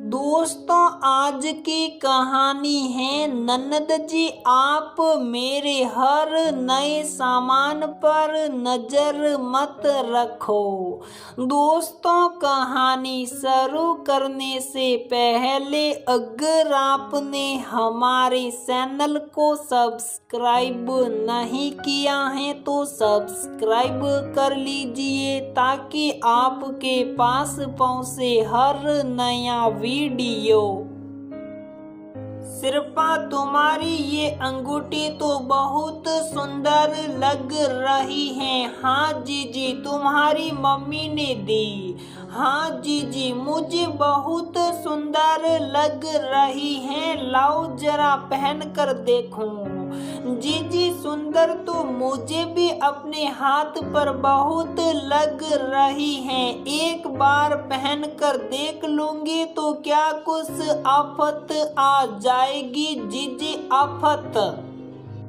दोस्तों, आज की कहानी है ननद जी आप मेरे हर नए सामान पर नजर मत रखो। दोस्तों, कहानी शुरू करने से पहले अगर आपने हमारे चैनल को सब्सक्राइब नहीं किया है तो सब्सक्राइब कर लीजिए ताकि आपके पास पहुंचे हर नया वीडियो। शिल्पा, तुम्हारी ये अंगूठी तो बहुत सुंदर लग रही है। हाँ जीजी, तुम्हारी मम्मी ने दी। हाँ जीजी, मुझे बहुत सुंदर लग रही है, लाओ जरा पहन कर देखूं। जीजी, सुंदर तो मुझे भी अपने हाथ पर बहुत लग रही है, एक बार पहन कर देख लूंगी तो क्या कुछ आफत आ जाएगी जीजी? आफत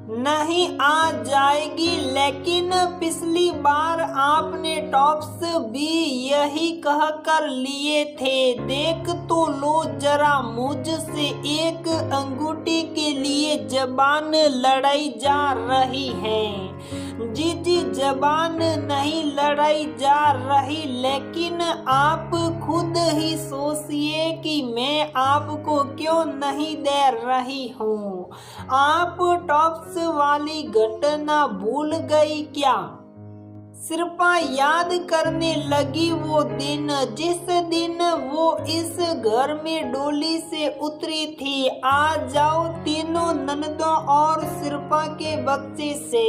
नहीं आ जाएगी, लेकिन पिछली बार आपने टॉप्स भी यही कह कर लिए थे। देख तो लो जरा, मुझसे एक अंगूठी के लिए जबान लड़ाई जा रही है। जीजी, जबान नहीं लड़ाई जा रही, लेकिन आप खुद ही सोचिए कि मैं आपको क्यों नहीं दे रही हूँ। आप टॉप्स वाली घटना भूल गई क्या? शिल्पा याद करने लगी वो दिन जिस दिन वो इस घर में डोली से उतरी थी। आ जाओ तीनों ननदों और शिल्पा के बक्से से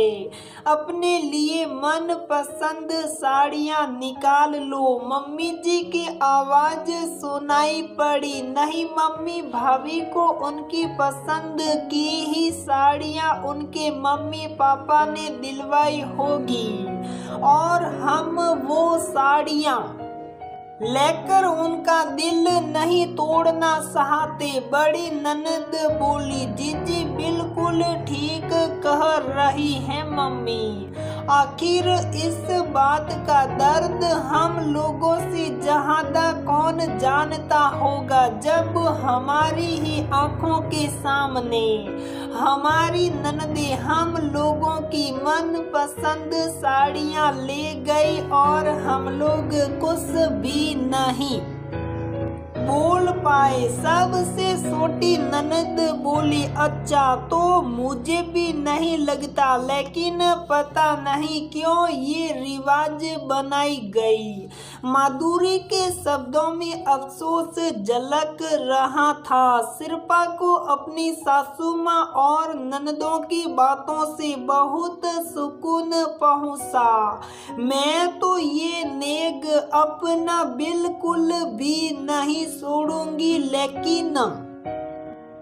अपने लिए मन पसंद साड़ियाँ निकाल लो। मम्मी जी की आवाज सुनाई पड़ी। नहीं मम्मी, भाभी को उनकी पसंद की ही साड़ियाँ उनके मम्मी पापा ने दिलवाई होगी और हम वो साड़ियाँ लेकर उनका दिल नहीं तोड़ना चाहते। बड़ी ननद बोली। जीजी बिल्कुल ठीक कह रही है मम्मी। आखिर इस बात का दर्द हम लोगों से ज्यादा कौन जानता होगा जब हमारी ही आंखों के सामने हमारी ननदें हम लोगों की मन पसंद साड़ियाँ ले गई और हम लोग कुछ भी नहीं बोल पाए। सबसे छोटी ननद बोली, अच्छा तो मुझे भी नहीं लगता, लेकिन पता नहीं क्यों ये रिवाज बनाई गई। माधुरी के शब्दों में अफसोस झलक रहा था। शिल्पा को अपनी सासू माँ और ननदों की बातों से बहुत सुकून पहुँचा। मैं तो ये नेग अपना बिल्कुल भी नहीं छोड़ूंगी, लेकिन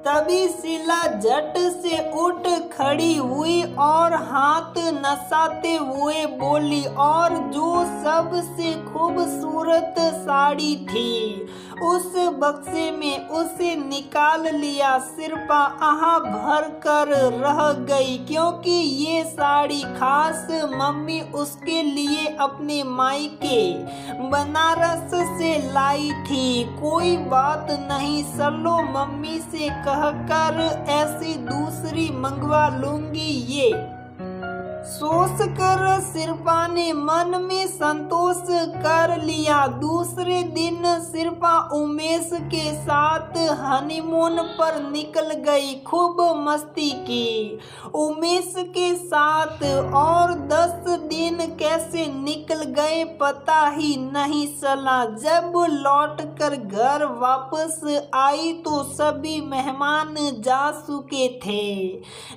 तभी शीला झट से उठ खड़ी हुई और हाथ नचाते हुए बोली, और जो सबसे खूबसूरत साड़ी थी उस बक्से में उसे निकाल लिया। शिल्पा आह भर कर रह गई क्योंकि ये साड़ी खास मम्मी उसके लिए अपने मायके बनारस से लाई थी। कोई बात नहीं, चलो मम्मी से कहकर ऐसी दूसरी मंगवा लूंगी। ये सोच कर शिल्पा ने मन में संतोष कर लिया। दूसरे दिन शिल्पा उमेश के साथ हनीमून पर निकल गई। खूब मस्ती की उमेश के साथ और 10 दिन कैसे निकल गए पता ही नहीं चला। जब लौट कर घर वापस आई तो सभी मेहमान जा चुके थे।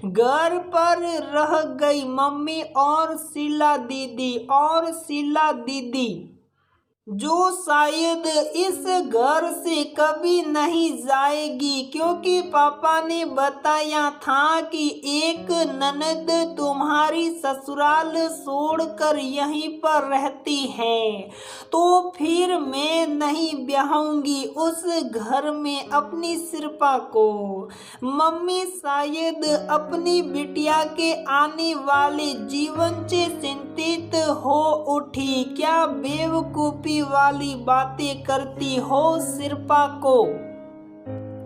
घर पर रह गई मम्मी और शीला दीदी जो शायद इस घर से कभी नहीं जाएगी, क्योंकि पापा ने बताया था कि एक ननद तुम्हारी ससुराल छोड़कर यहीं पर रहती है, तो फिर मैं नहीं ब्याहूंगी उस घर में अपनी शिल्पा को। मम्मी शायद अपनी बिटिया के आने वाले जीवन से चिंतित हो उठी। क्या बेवकूफी वाली बातें करती हो शिल्पा को।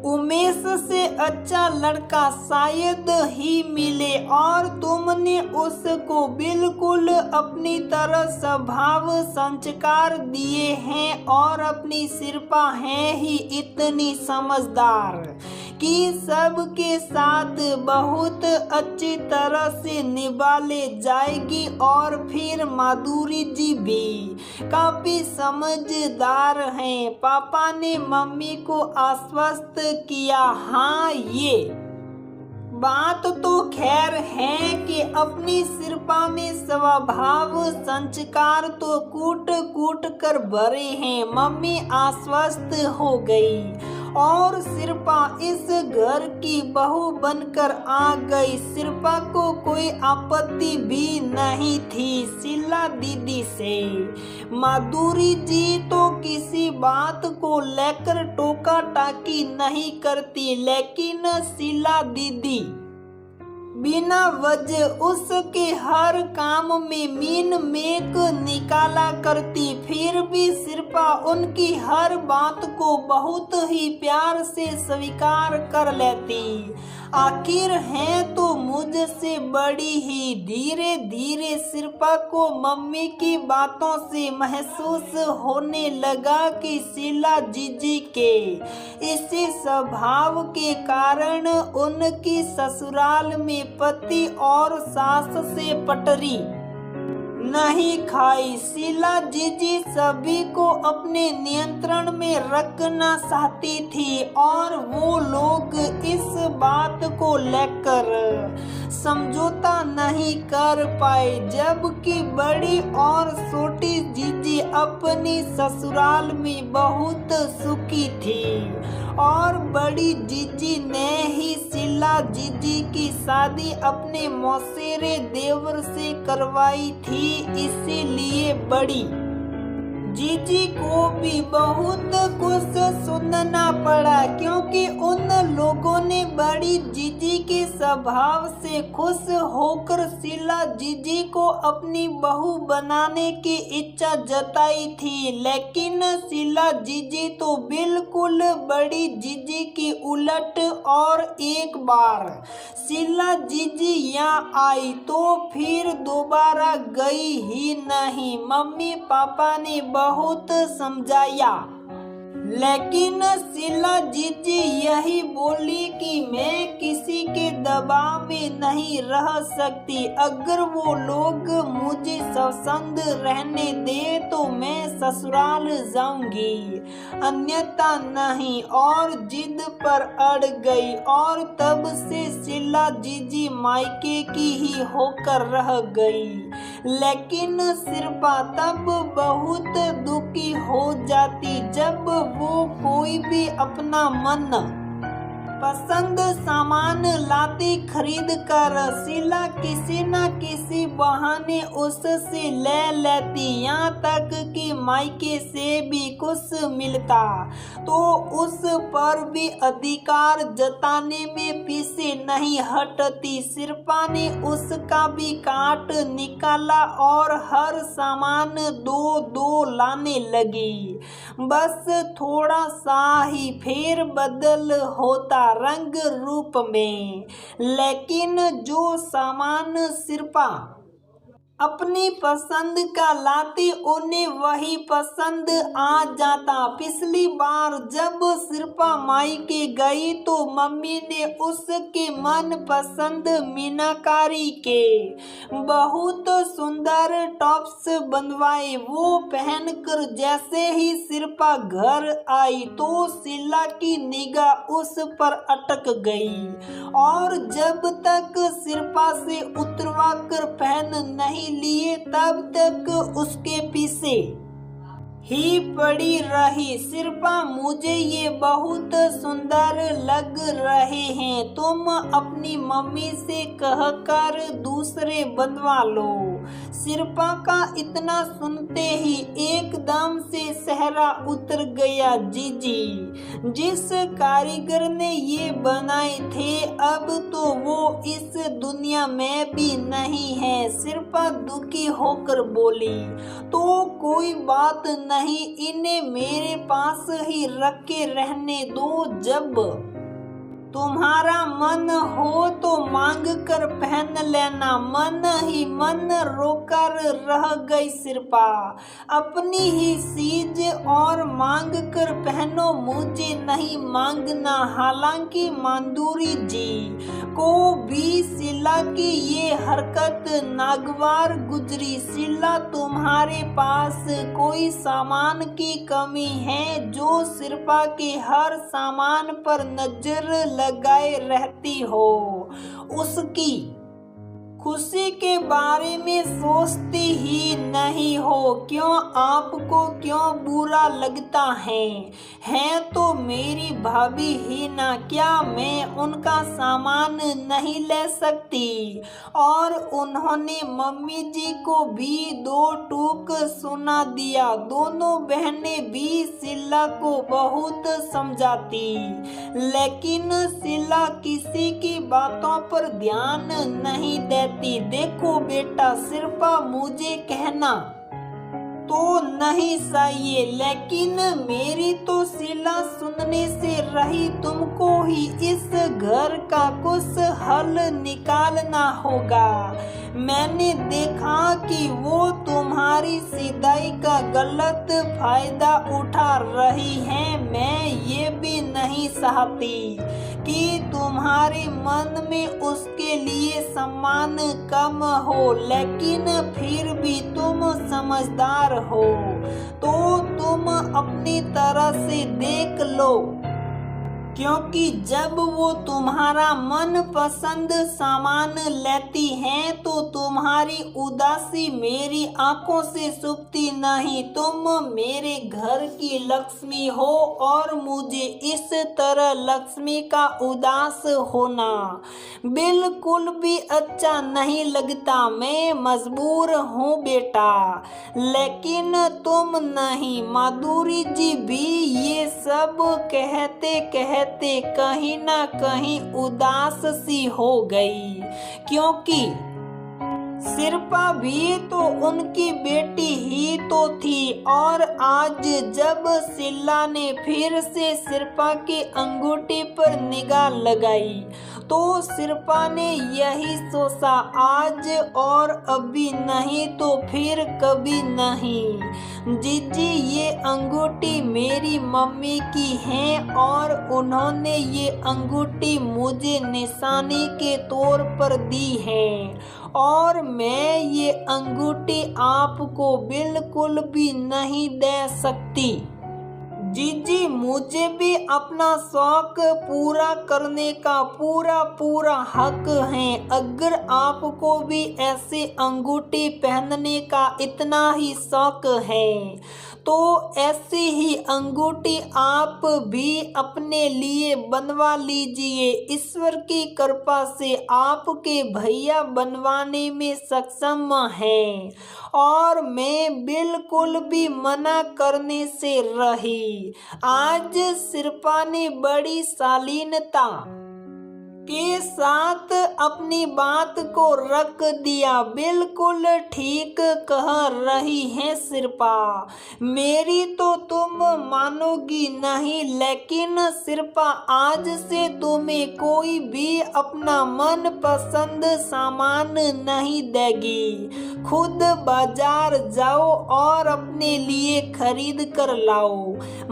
उमेश से अच्छा लड़का शायद ही मिले और तुमने उसको बिल्कुल अपनी तरह स्वभाव संस्कार दिए हैं और अपनी शिल्पा है ही इतनी समझदार कि सबके साथ बहुत अच्छी तरह से निभा ले जाएगी। और फिर माधुरी जी भी काफी समझदार हैं। पापा ने मम्मी को आश्वस्त किया। हाँ, ये बात तो खैर है कि अपनी शिल्पा में स्वभाव संस्कार तो कूट कूट कर भरे हैं। मम्मी आश्वस्त हो गई और शिल्पा इस घर की बहू बनकर आ गई। शिल्पा को कोई आपत्ति भी नहीं थी शीला दीदी से। माधुरी जी तो किसी बात को लेकर टोका टाकी नहीं करती, लेकिन शीला दीदी बिना वजह उसके हर काम में मीन मेक निकाला करती। फिर भी शिल्पा उनकी हर बात को बहुत ही प्यार से स्वीकार कर लेती। आखिर है तो मुझसे बड़ी ही। धीरे धीरे शिल्पा को मम्मी की बातों से महसूस होने लगा कि शीला जीजी के इसी स्वभाव के कारण उनकी ससुराल में पति और सास से पटरी नहीं खाई। शीला जीजी सभी को अपने नियंत्रण में रखना चाहती थी और वो लोग इस बात को लेकर समझौता नहीं कर पाए। जबकि बड़ी और छोटी जीजी अपनी ससुराल में बहुत सुखी थी और बड़ी जीजी ने ही शीला जीजी की शादी अपने मौसेरे देवर से करवाई थी। इसीलिए बड़ी जीजी को भी बहुत कुछ सुनना पड़ा, क्योंकि उन लोगों ने बड़ी जीजी के स्वभाव से खुश होकर शीला जीजी को अपनी बहू बनाने की इच्छा जताई थी। लेकिन शीला जीजी तो बिल्कुल बड़ी जीजी की उलट, और एक बार शीला जीजी यहाँ आई तो फिर दोबारा गई ही नहीं। मम्मी पापा ने बहुत समझाया, लेकिन शीला जीजी यही बोली कि मैं किसी के दबाव में नहीं रह सकती। अगर वो लोग मुझे स्वसंद रहने दे तो मैं ससुराल जाऊंगी, अन्यथा नहीं। और जिद पर अड़ गई और तब से शीला जीजी मायके की ही होकर रह गई। लेकिन शिल्पा तब बहुत दुखी हो जाती जब वो कोई भी अपना मन पसंद सामान लाती खरीद कर। शीला किसी न किसी बहाने उससे ले लेती, यहाँ तक कि मायके से भी कुछ मिलता तो उस पर भी अधिकार जताने में पीछे नहीं हटती। शिल्पा ने उसका भी काट निकाला और हर सामान दो दो लाने लगी। बस थोड़ा सा ही फेर बदल होता रंग रूप में, लेकिन जो सामान शिल्पा अपनी पसंद का लाती उन्हें वही पसंद आ जाता। पिछली बार जब शिल्पा मायके गई तो मम्मी ने उसके मन पसंद मीनाकारी के बहुत सुंदर टॉप्स बनवाए। वो पहनकर जैसे ही शिल्पा घर आई तो शीला की निगाह उस पर अटक गई और जब तक शिल्पा से उतरवा कर पहन नहीं लिए तब तक उसके पीछे ही पड़ी रही। शिल्पा मुझे ये बहुत सुंदर लग रहे हैं, तुम अपनी मम्मी से कहकर दूसरे बनवा लो। शिल्पा का इतना सुनते ही एकदम से सहरा उतर गया। जीजी जिस कारीगर ने ये बनाए थे अब तो वो इस दुनिया में भी नहीं है। शिल्पा दुखी होकर बोली, तो कोई बात नहीं, इन्हें मेरे पास ही रख के रहने दो, जब तुम्हारा मन हो तो मांग कर पहन लेना। मन ही मन रोकर रह गई सिरपा। अपनी ही चीज और मांग कर पहनो, मुझे नहीं मांगना। हालांकि माधुरी जी को भी शीला की ये हरकत नागवार गुजरी। शीला, तुम्हारे पास कोई सामान की कमी है जो सिरपा के हर सामान पर नजर लगाए रहती हो? उसकी खुशी के बारे में सोचती ही नहीं हो? क्यों, आपको क्यों बुरा लगता है तो मेरी भाभी ही ना, क्या मैं उनका सामान नहीं ले सकती? और उन्होंने मम्मी जी को भी दो टूक सुना दिया। दोनों बहनें भी शीला को बहुत समझाती, लेकिन शीला किसी की बातों पर ध्यान नहीं देती। देखो बेटा, सिर्फ मुझे कहना तो नहीं चाहिए, लेकिन मेरी तो शीला सुनने से रही। तुमको ही इस घर का कुछ हल निकालना होगा। मैंने देखा कि वो तुम्हारी सीधाई का गलत फायदा उठा रही है। मैं ये भी नहीं चाहती कि तुम्हारे मन में उसके लिए सम्मान कम हो, लेकिन फिर भी तुम समझदार हो तो तुम अपनी तरह से देख लो, क्योंकि जब वो तुम्हारा मनपसंद सामान लेती हैं तो तुम्हारी उदासी मेरी आंखों से छुपती नहीं। तुम मेरे घर की लक्ष्मी हो और मुझे इस तरह लक्ष्मी का उदास होना बिल्कुल भी अच्छा नहीं लगता। मैं मजबूर हूँ बेटा, लेकिन तुम नहीं। माधुरी जी भी ये सब कहते कहते कहीं ना कहीं उदास सी हो गई, क्योंकि सिरपा भी तो उनकी बेटी ही तो थी। और आज जब शीला ने फिर से सिरपा की अंगूठी पर निगाह लगाई तो सिरपा ने यही सोचा, आज और अभी नहीं तो फिर कभी नहीं। जीजी, ये अंगूठी मेरी मम्मी की है और उन्होंने ये अंगूठी मुझे निशानी के तौर पर दी है, और मैं ये अंगूठी आपको बिल्कुल भी नहीं दे सकती। जीजी, मुझे भी अपना शौक पूरा करने का पूरा हक है। अगर आपको भी ऐसे अंगूठी पहनने का इतना ही शौक है तो ऐसी ही अंगूठी आप भी अपने लिए बनवा लीजिए। ईश्वर की कृपा से आपके भैया बनवाने में सक्षम हैं और मैं बिल्कुल भी मना करने से रही। आज सिरपा ने बड़ी शालीनता के साथ अपनी बात को रख दिया। बिल्कुल ठीक कह रही है सिरपा, मेरी तो तुम मानोगी नहीं, लेकिन सिरपा आज से तुम्हें कोई भी अपना मन पसंद सामान नहीं देगी। खुद बाजार जाओ और अपने लिए खरीद कर लाओ।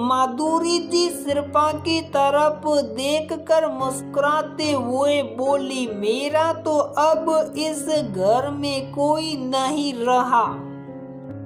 माधुरी जी सिरपा की तरफ देखकर मुस्कुराते हुए बोली, मेरा तो अब इस घर में कोई नहीं रहा।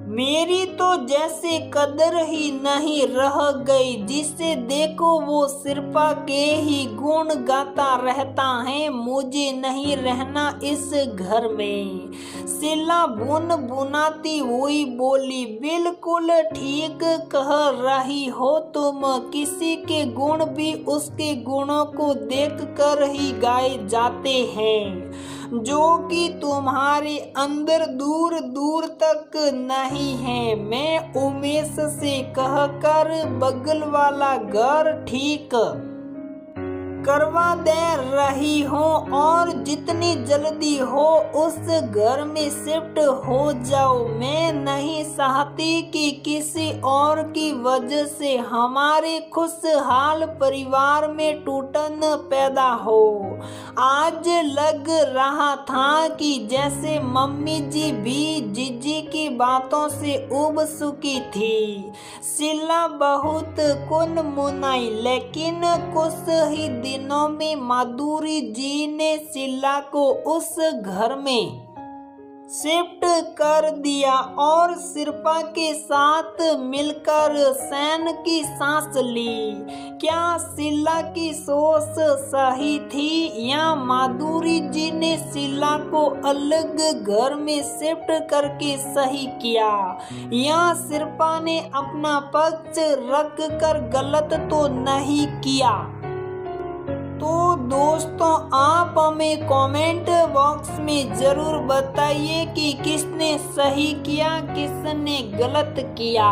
मेरी तो जैसे कदर ही नहीं रह गई। जिसे देखो वो सिरपा के ही गुण गाता रहता है। मुझे नहीं रहना इस घर में। शीला बुन बुनाती हुई बोली, बिल्कुल ठीक कह रही हो तुम। किसी के गुण भी उसके गुणों को देखकर ही गाए जाते हैं, जो कि तुम्हारे अंदर दूर दूर तक नहीं है। मैं उमेश से कहकर बगल वाला घर ठीक करवा दे रही हूँ और जितनी जल्दी हो उस घर में शिफ्ट हो जाओ। मैं नहीं चाहती कि किसी और की वजह से हमारे खुशहाल परिवार में टूटन पैदा हो। आज लग रहा था कि जैसे मम्मी जी भी जीजी की बातों से उब चुकी थी। शीला बहुत कुनमुनाई, लेकिन कुछ ही दिनों में माधुरी जी ने शीला को उस घर में शिफ्ट कर दिया और शिल्पा के साथ मिलकर चैन की सांस ली। क्या शीला की सोच सही थी या माधुरी जी ने शीला को अलग घर में शिफ्ट करके सही किया, या शिल्पा ने अपना पक्ष रख कर गलत तो नहीं किया? तो दोस्तों, आप हमें कमेंट बॉक्स में जरूर बताइए कि किसने सही किया, किसने गलत किया।